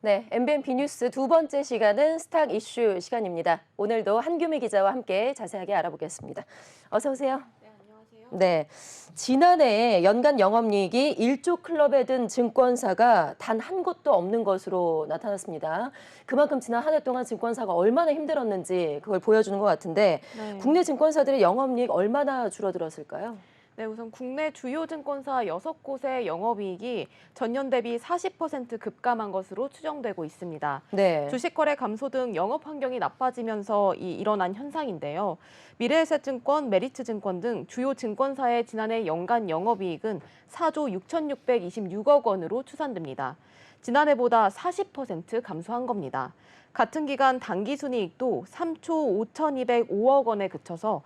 네, MBN B뉴스 두 번째 시간은 스탁 이슈 시간입니다. 오늘도 한규미 기자와 함께 자세하게 알아보겠습니다. 어서 오세요. 네, 안녕하세요. 네, 지난해 연간 영업이익이 1조 클럽에 든 증권사가 단 한 곳도 없는 것으로 나타났습니다. 그만큼 지난 한 해 동안 증권사가 얼마나 힘들었는지 그걸 보여주는 것 같은데 네. 국내 증권사들의 영업이익 얼마나 줄어들었을까요? 네, 우선 국내 주요 증권사 6곳의 영업이익이 전년 대비 40% 급감한 것으로 추정되고 있습니다. 네. 주식 거래 감소 등 영업 환경이 나빠지면서 일어난 현상인데요. 미래에셋증권, 메리츠증권 등 주요 증권사의 지난해 연간 영업이익은 4조 6,626억 원으로 추산됩니다. 지난해보다 40% 감소한 겁니다. 같은 기간 당기순이익도 3조 5,205억 원에 그쳐서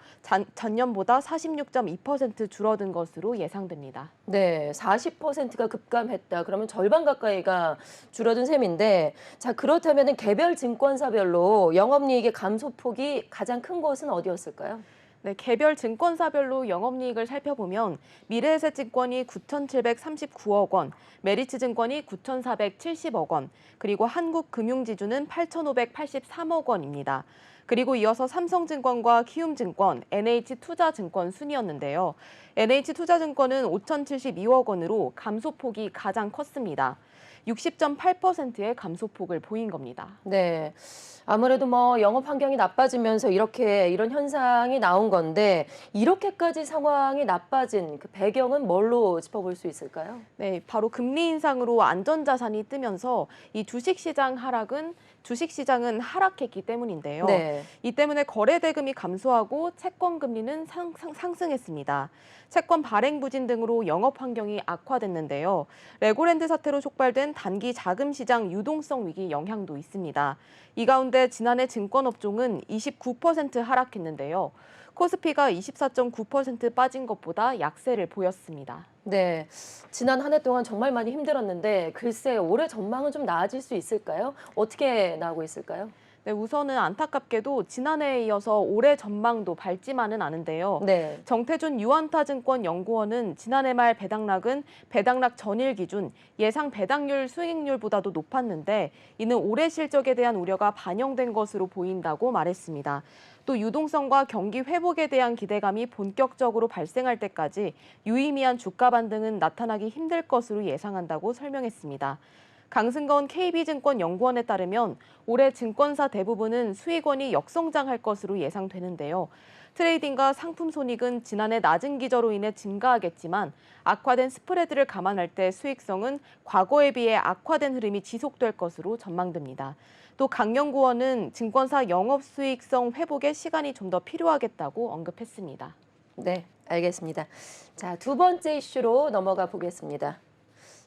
전년보다 46.2% 줄어든 것으로 예상됩니다. 네, 40%가 급감했다. 그러면 절반 가까이가 줄어든 셈인데, 자, 그렇다면 개별 증권사별로 영업이익의 감소폭이 가장 큰 곳은 어디였을까요? 네, 개별 증권사별로 영업이익을 살펴보면 미래에셋증권이 9,739억 원, 메리츠증권이 9,470억 원, 그리고 한국금융지주는 8,583억 원입니다. 그리고 이어서 삼성증권과 키움증권, NH투자증권 순이었는데요. NH투자증권은 5,072억 원으로 감소폭이 가장 컸습니다. 60.8%의 감소폭을 보인 겁니다. 네. 아무래도 뭐 영업 환경이 나빠지면서 이런 현상이 나온 건데, 이렇게까지 상황이 나빠진 그 배경은 뭘로 짚어볼 수 있을까요? 네, 바로 금리 인상으로 안전자산이 뜨면서 이 주식시장은 하락했기 때문인데요. 네. 이 때문에 거래 대금이 감소하고 채권 금리는 상승했습니다. 채권 발행 부진 등으로 영업 환경이 악화됐는데요. 레고랜드 사태로 촉발된 단기 자금 시장 유동성 위기 영향도 있습니다. 이 가운데 지난해 증권업종은 29% 하락했는데요. 코스피가 24.9% 빠진 것보다 약세를 보였습니다. 네. 지난 한 해 동안 정말 많이 힘들었는데, 글쎄, 올해 전망은 좀 나아질 수 있을까요? 어떻게 나오고 있을까요? 네, 우선은 안타깝게도 지난해에 이어서 올해 전망도 밝지만은 않은데요. 네. 정태준 유안타증권 연구원은 지난해 말 배당락은 배당락 전일 기준 예상 배당률 수익률보다도 높았는데 이는 올해 실적에 대한 우려가 반영된 것으로 보인다고 말했습니다. 또 유동성과 경기 회복에 대한 기대감이 본격적으로 발생할 때까지 유의미한 주가 반등은 나타나기 힘들 것으로 예상한다고 설명했습니다. 강승건 KB증권 연구원에 따르면 올해 증권사 대부분은 수익원이 역성장할 것으로 예상되는데요. 트레이딩과 상품 손익은 지난해 낮은 기저로 인해 증가하겠지만 악화된 스프레드를 감안할 때 수익성은 과거에 비해 악화된 흐름이 지속될 것으로 전망됩니다. 또 강 연구원은 증권사 영업 수익성 회복에 시간이 좀 더 필요하겠다고 언급했습니다. 네, 알겠습니다. 자, 두 번째 이슈로 넘어가 보겠습니다.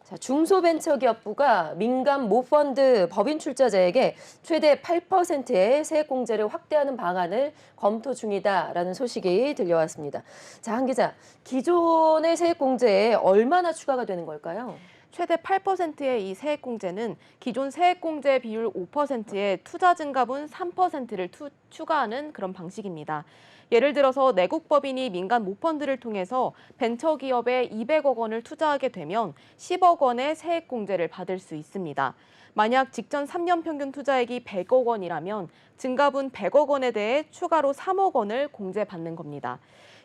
자, 중소벤처기업부가 민간 모펀드 법인 출자자에게 최대 8%의 세액공제를 확대하는 방안을 검토 중이다라는 소식이 들려왔습니다. 자, 한 기자, 기존의 세액공제에 얼마나 추가가 되는 걸까요? 최대 8%의 이 세액공제는 기존 세액공제 비율 5%에 투자 증가분 3%를 추가하는 그런 방식입니다. 예를 들어서 내국법인이 민간 모펀드를 통해서 벤처기업에 200억 원을 투자하게 되면 10억 원의 세액공제를 받을 수 있습니다. 만약 직전 3년 평균 투자액이 100억 원이라면 증가분 100억 원에 대해 추가로 3억 원을 공제받는 겁니다.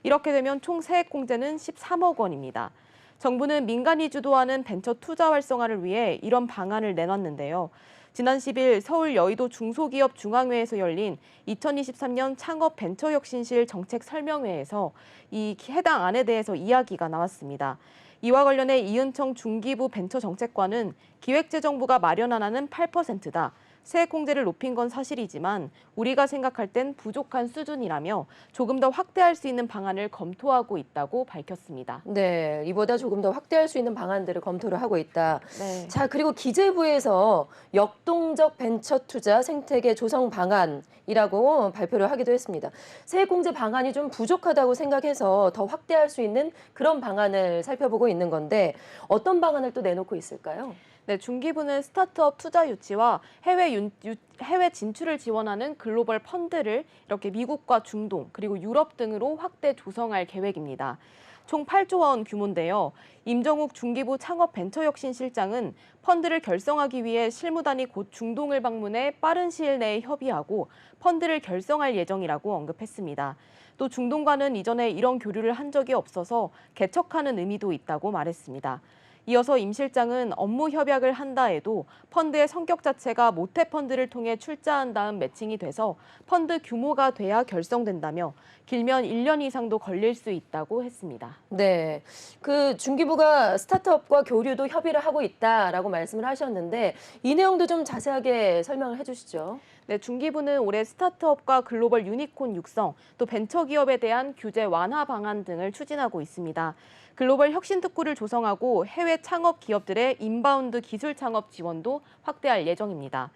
이렇게 되면 총 세액공제는 13억 원입니다. 정부는 민간이 주도하는 벤처 투자 활성화를 위해 이런 방안을 내놨는데요. 지난 10일 서울 여의도 중소기업 중앙회에서 열린 2023년 창업 벤처혁신실 정책 설명회에서 이 해당 안에 대해서 이야기가 나왔습니다. 이와 관련해 이은청 중기부 벤처정책관은 기획재정부가 마련안하는 8%다. 세액공제를 높인 건 사실이지만 우리가 생각할 땐 부족한 수준이라며 조금 더 확대할 수 있는 방안을 검토하고 있다고 밝혔습니다. 네, 이보다 조금 더 확대할 수 있는 방안들을 검토를 하고 있다. 네. 자, 그리고 기재부에서 역동적 벤처 투자 생태계 조성 방안이라고 발표를 하기도 했습니다. 세액공제 방안이 좀 부족하다고 생각해서 더 확대할 수 있는 그런 방안을 살펴보고 있는 건데 어떤 방안을 또 내놓고 있을까요? 네, 중기부는 스타트업 투자 유치와 해외 진출을 지원하는 글로벌 펀드를 이렇게 미국과 중동 그리고 유럽 등으로 확대 조성할 계획입니다. 총 8조 원 규모인데요. 임정욱 중기부 창업벤처혁신실장은 펀드를 결성하기 위해 실무단이 곧 중동을 방문해 빠른 시일 내에 협의하고 펀드를 결성할 예정이라고 언급했습니다. 또 중동과는 이전에 이런 교류를 한 적이 없어서 개척하는 의미도 있다고 말했습니다. 이어서 임 실장은 업무 협약을 한다 해도 펀드의 성격 자체가 모태 펀드를 통해 출자한 다음 매칭이 돼서 펀드 규모가 돼야 결성된다며 길면 1년 이상도 걸릴 수 있다고 했습니다. 네, 그 중기부가 스타트업과 교류도 협의를 하고 있다라고 말씀을 하셨는데 이 내용도 좀 자세하게 설명을 해주시죠. 네, 중기부는 올해 스타트업과 글로벌 유니콘 육성, 또 벤처기업에 대한 규제 완화 방안 등을 추진하고 있습니다. 글로벌 혁신특구를 조성하고 해외 창업 기업들의 인바운드 기술 창업 지원도 확대할 예정입니다.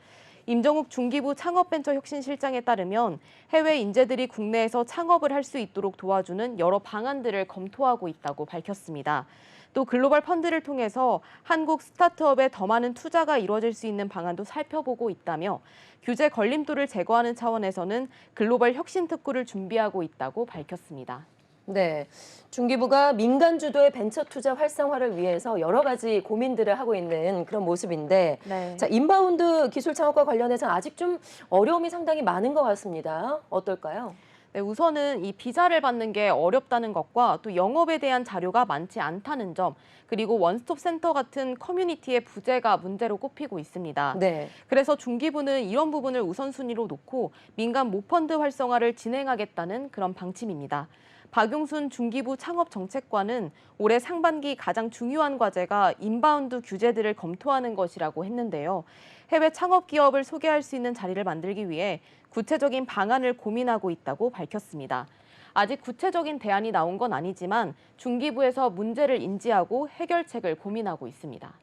임정욱 중기부 창업벤처혁신실장에 따르면 해외 인재들이 국내에서 창업을 할 수 있도록 도와주는 여러 방안들을 검토하고 있다고 밝혔습니다. 또 글로벌 펀드를 통해서 한국 스타트업에 더 많은 투자가 이루어질 수 있는 방안도 살펴보고 있다며 규제 걸림돌을 제거하는 차원에서는 글로벌 혁신특구를 준비하고 있다고 밝혔습니다. 네, 중기부가 민간 주도의 벤처 투자 활성화를 위해서 여러 가지 고민들을 하고 있는 그런 모습인데, 네. 자, 인바운드 기술 창업과 관련해서 아직 좀 어려움이 상당히 많은 것 같습니다. 어떨까요? 네, 우선은 이 비자를 받는 게 어렵다는 것과 또 영업에 대한 자료가 많지 않다는 점, 그리고 원스톱 센터 같은 커뮤니티의 부재가 문제로 꼽히고 있습니다. 네. 그래서 중기부는 이런 부분을 우선순위로 놓고 민간 모펀드 활성화를 진행하겠다는 그런 방침입니다. 박용순 중기부 창업정책관은 올해 상반기 가장 중요한 과제가 인바운드 규제들을 검토하는 것이라고 했는데요. 해외 창업 기업을 소개할 수 있는 자리를 만들기 위해 구체적인 방안을 고민하고 있다고 밝혔습니다. 아직 구체적인 대안이 나온 건 아니지만 중기부에서 문제를 인지하고 해결책을 고민하고 있습니다.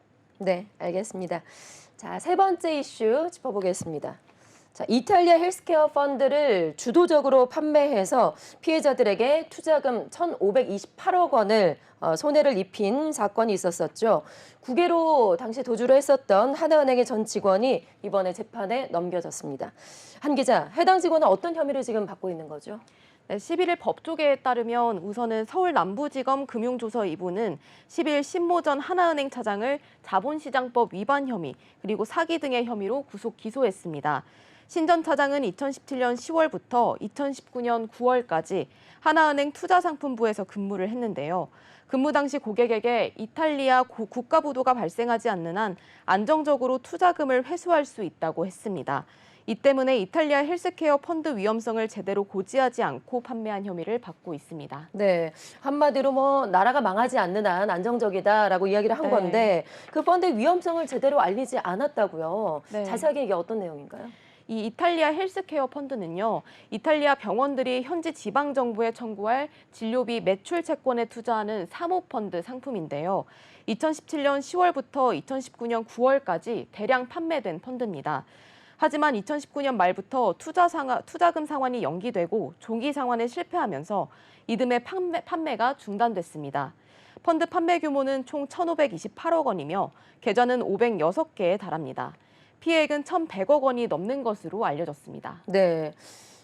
네, 알겠습니다. 자, 세 번째 이슈 짚어보겠습니다. 자, 이탈리아 헬스케어 펀드를 주도적으로 판매해서 피해자들에게 투자금 1,528억 원을 손해를 입힌 사건이 있었었죠. 국외로 당시 도주를 했었던 하나은행의 전 직원이 이번에 재판에 넘겨졌습니다. 한 기자, 해당 직원은 어떤 혐의를 지금 받고 있는 거죠? 네, 11일 법조계에 따르면 우선은 서울 남부지검 금융조서 2부는 10일 신모 전 하나은행 차장을 자본시장법 위반 혐의 그리고 사기 등의 혐의로 구속 기소했습니다. 신 전 차장은 2017년 10월부터 2019년 9월까지 하나은행 투자상품부에서 근무를 했는데요. 근무 당시 고객에게 이탈리아 국가부도가 발생하지 않는 한 안정적으로 투자금을 회수할 수 있다고 했습니다. 이 때문에 이탈리아 헬스케어 펀드 위험성을 제대로 고지하지 않고 판매한 혐의를 받고 있습니다. 네, 한마디로 뭐 나라가 망하지 않는 한 안정적이다라고 이야기를 한 네. 건데 그 펀드의 위험성을 제대로 알리지 않았다고요. 네. 자세하게 이게 어떤 내용인가요? 이 이탈리아 헬스케어 펀드는요, 이탈리아 병원들이 현지 지방 정부에 청구할 진료비 매출 채권에 투자하는 사모펀드 상품인데요. 2017년 10월부터 2019년 9월까지 대량 판매된 펀드입니다. 하지만 2019년 말부터 투자금 상환이 연기되고 조기 상환에 실패하면서 이듬해 판매가 중단됐습니다. 펀드 판매 규모는 총 1,528억 원이며 계좌는 506개에 달합니다. 피해액은 1,100억 원이 넘는 것으로 알려졌습니다. 네,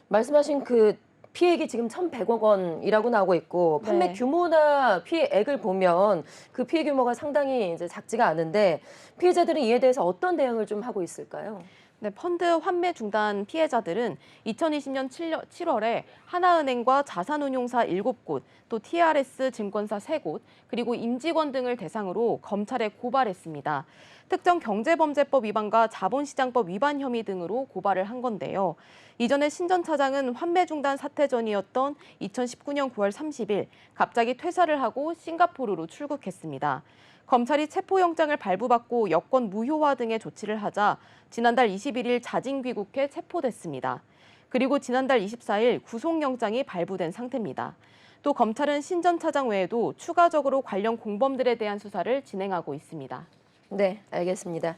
말씀하신 그 피해액이 지금 1,100억 원이라고 나오고 있고 판매 네. 규모나 피해액을 보면 그 피해 규모가 상당히 이제 작지가 않은데 피해자들은 이에 대해서 어떤 대응을 좀 하고 있을까요? 네, 펀드 환매 중단 피해자들은 2020년 7월에 하나은행과 자산운용사 7곳, 또 TRS 증권사 3곳, 그리고 임직원 등을 대상으로 검찰에 고발했습니다. 특정 경제범죄법 위반과 자본시장법 위반 혐의 등으로 고발을 한 건데요. 이전에 신 전 차장은 환매 중단 사태 전이었던 2019년 9월 30일 갑자기 퇴사를 하고 싱가포르로 출국했습니다. 검찰이 체포영장을 발부받고 여권 무효화 등의 조치를 하자 지난달 21일 자진 귀국해 체포됐습니다. 그리고 지난달 24일 구속영장이 발부된 상태입니다. 또 검찰은 신 전 차장 외에도 추가적으로 관련 공범들에 대한 수사를 진행하고 있습니다. 네, 알겠습니다.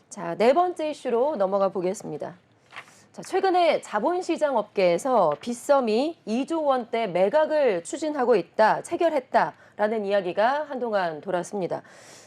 자, 네 번째 이슈로 넘어가 보겠습니다. 자, 최근에 자본시장 업계에서 빗썸이 2조 원대 매각을 추진하고 있다, 체결했다라는 이야기가 한동안 돌았습니다.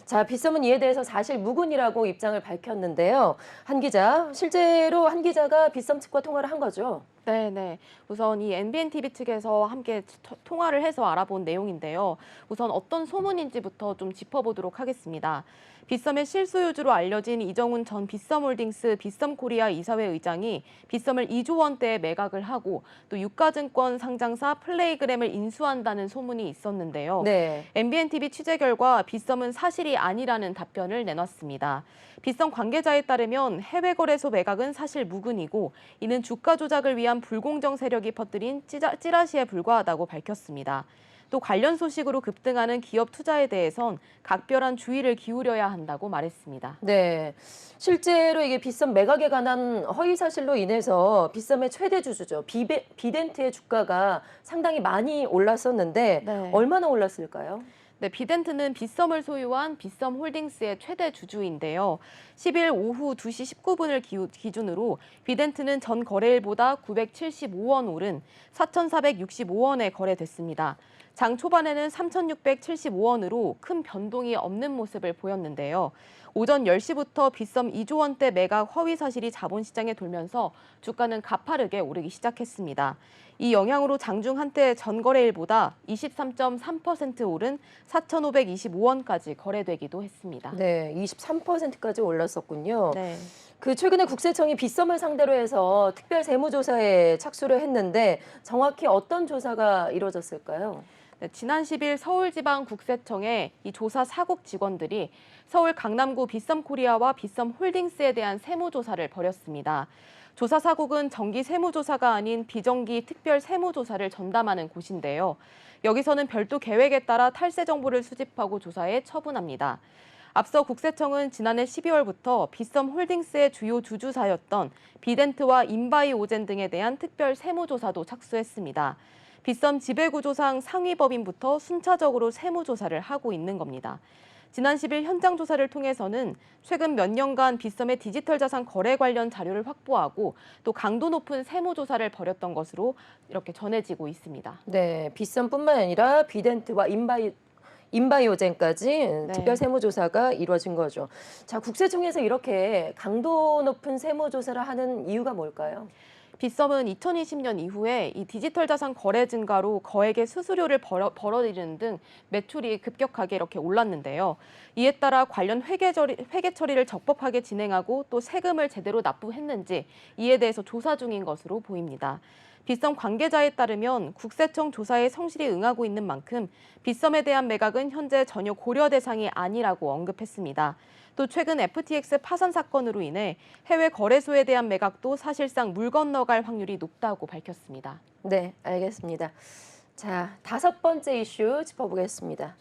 자, 빗썸은 이에 대해서 사실 무근이라고 입장을 밝혔는데요. 한 기자, 실제로 한 기자가 빗썸 측과 통화를 한 거죠. 네. 우선 이 NBNTV 측에서 함께 통화를 해서 알아본 내용인데요. 우선 어떤 소문인지부터 좀 짚어보도록 하겠습니다. 빗썸의 실소유주로 알려진 이정훈 전 빗썸홀딩스 빗썸코리아 이사회 의장이 빗썸을 2조 원대에 매각을 하고 또 유가증권 상장사 플레이그램을 인수한다는 소문이 있었는데요. 네. NBNTV 취재 결과 빗썸은 사실이 아니라는 답변을 내놨습니다. 빗썸 관계자에 따르면 해외 거래소 매각은 사실 무근이고 이는 주가 조작을 위한 불공정 세력이 퍼뜨린 찌라시에 불과하다고 밝혔습니다. 또 관련 소식으로 급등하는 기업 투자에 대해선 각별한 주의를 기울여야 한다고 말했습니다. 네. 실제로 이게 빗썸 매각에 관한 허위 사실로 인해서 빗썸의 최대 주주죠. 비덴트의 주가가 상당히 많이 올랐었는데 네. 얼마나 올랐을까요? 네, 비덴트는 빗썸을 소유한 빗썸홀딩스의 최대 주주인데요. 10일 오후 2시 19분을 기준으로 비덴트는 전 거래일보다 975원 오른 4,465원에 거래됐습니다. 장 초반에는 3,675원으로 큰 변동이 없는 모습을 보였는데요. 오전 10시부터 빗썸 2조 원대 매각 허위 사실이 자본시장에 돌면서 주가는 가파르게 오르기 시작했습니다. 이 영향으로 장중 한때 전거래일보다 23.3% 오른 4,525원까지 거래되기도 했습니다. 네, 23%까지 올랐었군요. 네. 그 최근에 국세청이 빗썸을 상대로 해서 특별 세무조사에 착수를 했는데 정확히 어떤 조사가 이루어졌을까요? 네, 지난 10일 서울지방국세청에 이 조사 사국 직원들이 서울 강남구 빗썸코리아와 빗썸홀딩스에 대한 세무조사를 벌였습니다. 조사 사국은 정기 세무조사가 아닌 비정기 특별 세무조사를 전담하는 곳인데요. 여기서는 별도 계획에 따라 탈세 정보를 수집하고 조사해 처분합니다. 앞서 국세청은 지난해 12월부터 빗썸홀딩스의 주요 주주사였던 비덴트와 인바이오젠 등에 대한 특별 세무조사도 착수했습니다. 빗썸 지배구조상 상위법인부터 순차적으로 세무조사를 하고 있는 겁니다. 지난 10일 현장 조사를 통해서는 최근 몇 년간 빗썸의 디지털 자산 거래 관련 자료를 확보하고 또 강도 높은 세무조사를 벌였던 것으로 이렇게 전해지고 있습니다. 네, 빗썸뿐만 아니라 비덴트와 인바이오젠까지 네. 특별 세무조사가 이루어진 거죠. 자, 국세청에서 이렇게 강도 높은 세무조사를 하는 이유가 뭘까요? 빗썸은 2020년 이후에 이 디지털 자산 거래 증가로 거액의 수수료를 벌어들이는 등 매출이 급격하게 이렇게 올랐는데요. 이에 따라 관련 회계 처리를 적법하게 진행하고 또 세금을 제대로 납부했는지 이에 대해서 조사 중인 것으로 보입니다. 빗썸 관계자에 따르면 국세청 조사에 성실히 응하고 있는 만큼 빗썸에 대한 매각은 현재 전혀 고려 대상이 아니라고 언급했습니다. 또 최근 FTX 파산 사건으로 인해 해외 거래소에 대한 매각도 사실상 물 건너갈 확률이 높다고 밝혔습니다. 네, 알겠습니다. 자, 5번째 이슈 짚어보겠습니다.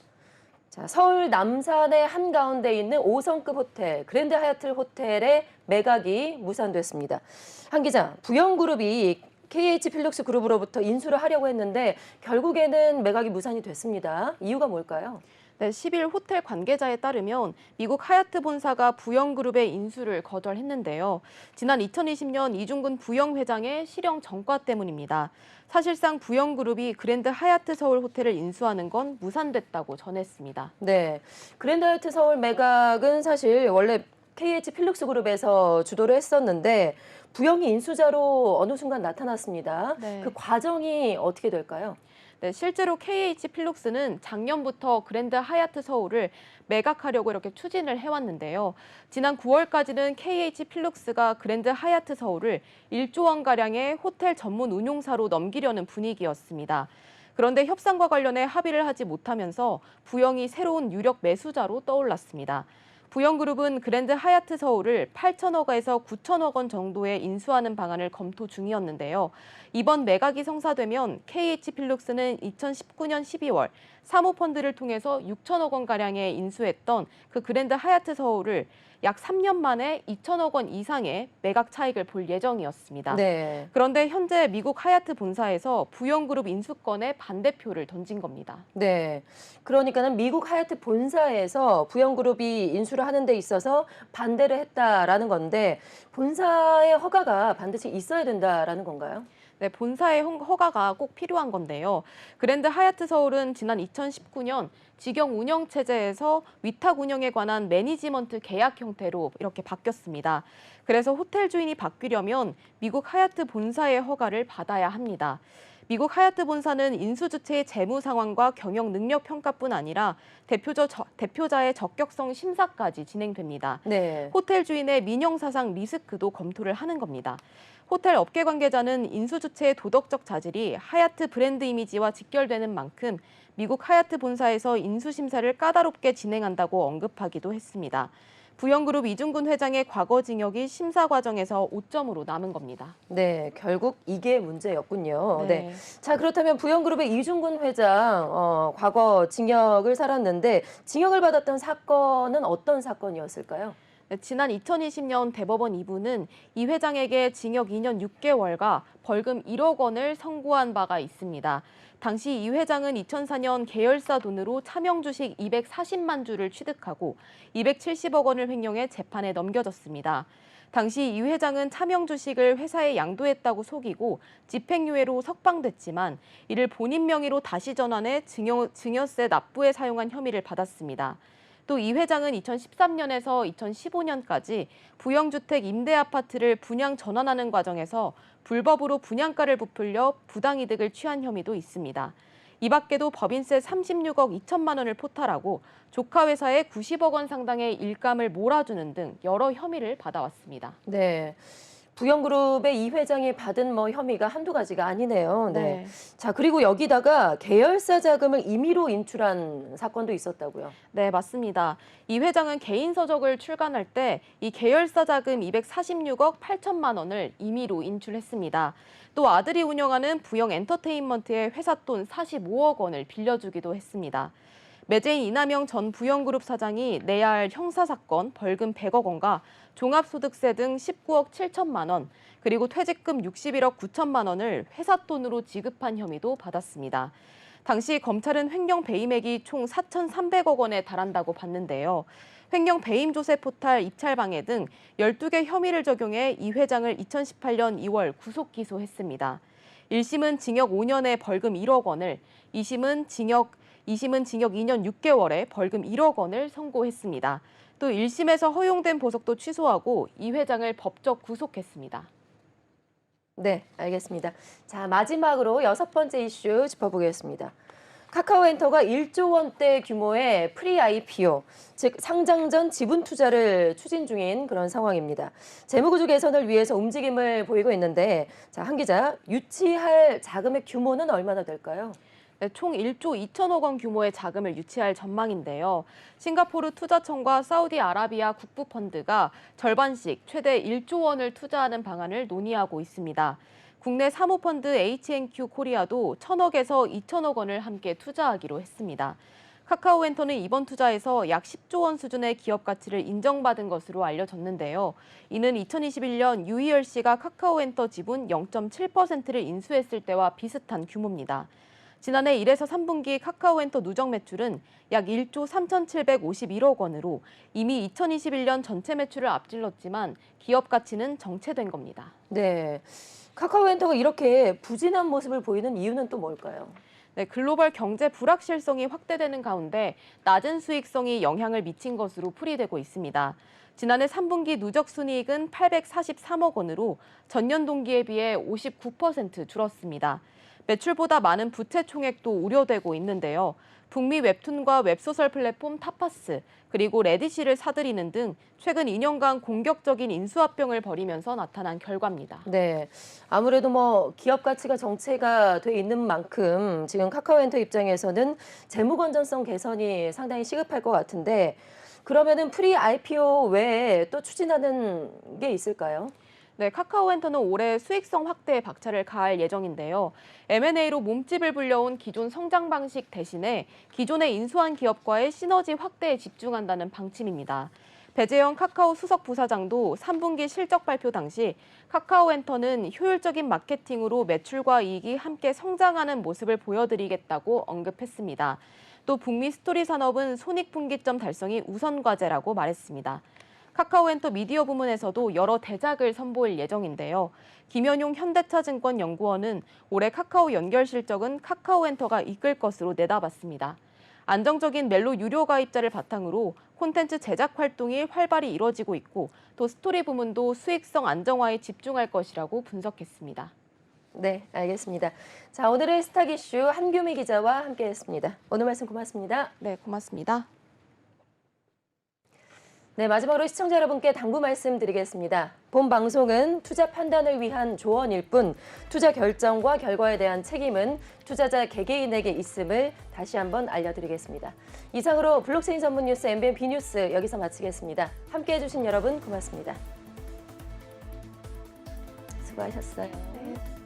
자, 서울 남산의 한가운데 있는 5성급 호텔, 그랜드 하얏트 호텔의 매각이 무산됐습니다. 한 기자, 부영그룹이 KH필룩스 그룹으로부터 인수를 하려고 했는데 결국에는 매각이 무산이 됐습니다. 이유가 뭘까요? 네, 10일 호텔 관계자에 따르면 미국 하얏트 본사가 부영그룹의 인수를 거절했는데요. 지난 2020년 이중근 부영 회장의 실형 전과 때문입니다. 사실상 부영그룹이 그랜드 하얏트 서울 호텔을 인수하는 건 무산됐다고 전했습니다. 네, 그랜드 하얏트 서울 매각은 사실 원래 KH필룩스 그룹에서 주도를 했었는데 부영이 인수자로 어느 순간 나타났습니다. 네. 그 과정이 어떻게 될까요? 네, 실제로 KH필룩스는 작년부터 그랜드 하얏트 서울을 매각하려고 이렇게 추진을 해왔는데요. 지난 9월까지는 KH필룩스가 그랜드 하얏트 서울을 1조 원가량의 호텔 전문 운용사로 넘기려는 분위기였습니다. 그런데 협상과 관련해 합의를 하지 못하면서 부영이 새로운 유력 매수자로 떠올랐습니다. 부영그룹은 그랜드 하얏트 서울을 8천억에서 9천억 원 정도에 인수하는 방안을 검토 중이었는데요. 이번 매각이 성사되면 KH필룩스는 2019년 12월 사모펀드를 통해서 6천억 원가량에 인수했던 그 그랜드 하얏트 서울을 약 3년 만에 2천억 원 이상의 매각 차익을 볼 예정이었습니다. 네. 그런데 현재 미국 하얏트 본사에서 부영그룹 인수권에 반대표를 던진 겁니다. 네. 그러니까는 미국 하얏트 본사에서 부영그룹이 인수를 하는 데 있어서 반대를 했다라는 건데 본사의 허가가 반드시 있어야 된다라는 건가요? 네, 본사의 허가가 꼭 필요한 건데요. 그랜드 하얏트 서울은 지난 2019년 직영 운영 체제에서 위탁 운영에 관한 매니지먼트 계약 형태로 이렇게 바뀌었습니다. 그래서 호텔 주인이 바뀌려면 미국 하얏트 본사의 허가를 받아야 합니다. 미국 하얏트 본사는 인수주체의 재무 상황과 경영 능력 평가뿐 아니라 대표자의 적격성 심사까지 진행됩니다. 네. 호텔 주인의 민영사상 리스크도 검토를 하는 겁니다. 호텔 업계 관계자는 인수주체의 도덕적 자질이 하얏트 브랜드 이미지와 직결되는 만큼 미국 하얏트 본사에서 인수심사를 까다롭게 진행한다고 언급하기도 했습니다. 부영그룹 이중근 회장의 과거 징역이 심사 과정에서 오점으로 남은 겁니다. 네, 결국 이게 문제였군요. 네. 네. 자, 그렇다면 부영그룹의 이중근 회장, 과거 징역을 살았는데 징역을 받았던 사건은 어떤 사건이었을까요? 네, 지난 2020년 대법원 2부는 이 회장에게 징역 2년 6개월과 벌금 1억 원을 선고한 바가 있습니다. 당시 이 회장은 2004년 계열사 돈으로 차명 주식 240만 주를 취득하고 270억 원을 횡령해 재판에 넘겨졌습니다. 당시 이 회장은 차명 주식을 회사에 양도했다고 속이고 집행유예로 석방됐지만 이를 본인 명의로 다시 전환해 증여세 납부에 사용한 혐의를 받았습니다. 또 이 회장은 2013년에서 2015년까지 부영주택 임대아파트를 분양 전환하는 과정에서 불법으로 분양가를 부풀려 부당이득을 취한 혐의도 있습니다. 이 밖에도 법인세 36억 2천만 원을 포탈하고 조카 회사에 90억 원 상당의 일감을 몰아주는 등 여러 혐의를 받아왔습니다. 네. 부영그룹의 이 회장이 받은 혐의가 한두 가지가 아니네요. 네. 네. 자, 그리고 여기다가 계열사 자금을 임의로 인출한 사건도 있었다고요. 네, 맞습니다. 이 회장은 개인 서적을 출간할 때 이 계열사 자금 246억 8천만 원을 임의로 인출했습니다. 또 아들이 운영하는 부영 엔터테인먼트의 회사 돈 45억 원을 빌려주기도 했습니다. 매제인 이남영 전 부영그룹 사장이 내야 할 형사사건 벌금 100억 원과 종합소득세 등 19억 7천만 원, 그리고 퇴직금 61억 9천만 원을 회사 돈으로 지급한 혐의도 받았습니다. 당시 검찰은 횡령 배임액이 총 4,300억 원에 달한다고 봤는데요. 횡령 배임 조세 포탈 입찰방해 등 12개 혐의를 적용해 이 회장을 2018년 2월 구속 기소했습니다. 1심은 징역 5년에 벌금 1억 원을, 2심은 징역 2년 6개월에 벌금 1억 원을 선고했습니다. 또 1심에서 허용된 보석도 취소하고 이 회장을 법적 구속했습니다. 네, 알겠습니다. 자, 마지막으로 6번째 이슈 짚어보겠습니다. 카카오엔터가 1조 원대 규모의 프리-IPO, 즉 상장 전 지분 투자를 추진 중인 그런 상황입니다. 재무구조 개선을 위해서 움직임을 보이고 있는데, 자, 한 기자, 유치할 자금의 규모는 얼마나 될까요? 네, 총 1조 2천억 원 규모의 자금을 유치할 전망인데요. 싱가포르 투자청과 사우디아라비아 국부펀드가 절반씩 최대 1조 원을 투자하는 방안을 논의하고 있습니다. 국내 사모펀드 H&Q 코리아도 1,000억에서 2천억 원을 함께 투자하기로 했습니다. 카카오엔터는 이번 투자에서 약 10조 원 수준의 기업 가치를 인정받은 것으로 알려졌는데요. 이는 2021년 유희열 씨가 카카오엔터 지분 0.7%를 인수했을 때와 비슷한 규모입니다. 지난해 1에서 3분기 카카오엔터 누적 매출은 약 1조 3,751억 원으로 이미 2021년 전체 매출을 앞질렀지만 기업 가치는 정체된 겁니다. 네, 카카오엔터가 이렇게 부진한 모습을 보이는 이유는 또 뭘까요? 네, 글로벌 경제 불확실성이 확대되는 가운데 낮은 수익성이 영향을 미친 것으로 풀이되고 있습니다. 지난해 3분기 누적 순이익은 843억 원으로 전년 동기에 비해 59% 줄었습니다. 매출보다 많은 부채 총액도 우려되고 있는데요. 북미 웹툰과 웹소설 플랫폼 타파스, 그리고 레디시를 사들이는 등 최근 2년간 공격적인 인수합병을 벌이면서 나타난 결과입니다. 네, 아무래도 기업 가치가 정체가 돼 있는 만큼 지금 카카오엔터 입장에서는 재무 건전성 개선이 상당히 시급할 것 같은데 그러면은 프리 IPO 외에 또 추진하는 게 있을까요? 네, 카카오엔터는 올해 수익성 확대에 박차를 가할 예정인데요. M&A로 몸집을 불려온 기존 성장 방식 대신에 기존에 인수한 기업과의 시너지 확대에 집중한다는 방침입니다. 배재영 카카오 수석 부사장도 3분기 실적 발표 당시 카카오엔터는 효율적인 마케팅으로 매출과 이익이 함께 성장하는 모습을 보여드리겠다고 언급했습니다. 또 북미 스토리 산업은 손익분기점 달성이 우선 과제라고 말했습니다. 카카오엔터 미디어 부문에서도 여러 대작을 선보일 예정인데요. 김현용 현대차증권 연구원은 올해 카카오 연결 실적은 카카오엔터가 이끌 것으로 내다봤습니다. 안정적인 멜로 유료 가입자를 바탕으로 콘텐츠 제작 활동이 활발히 이뤄지고 있고 또 스토리 부문도 수익성 안정화에 집중할 것이라고 분석했습니다. 네, 알겠습니다. 자, 오늘의 스탁 이슈 한규미 기자와 함께했습니다. 오늘 말씀 고맙습니다. 네, 고맙습니다. 네, 마지막으로 시청자 여러분께 당부 말씀드리겠습니다. 본 방송은 투자 판단을 위한 조언일 뿐 투자 결정과 결과에 대한 책임은 투자자 개개인에게 있음을 다시 한번 알려드리겠습니다. 이상으로 블록체인 전문 뉴스 MBN B뉴스 여기서 마치겠습니다. 함께해 주신 여러분 고맙습니다. 수고하셨어요. 네.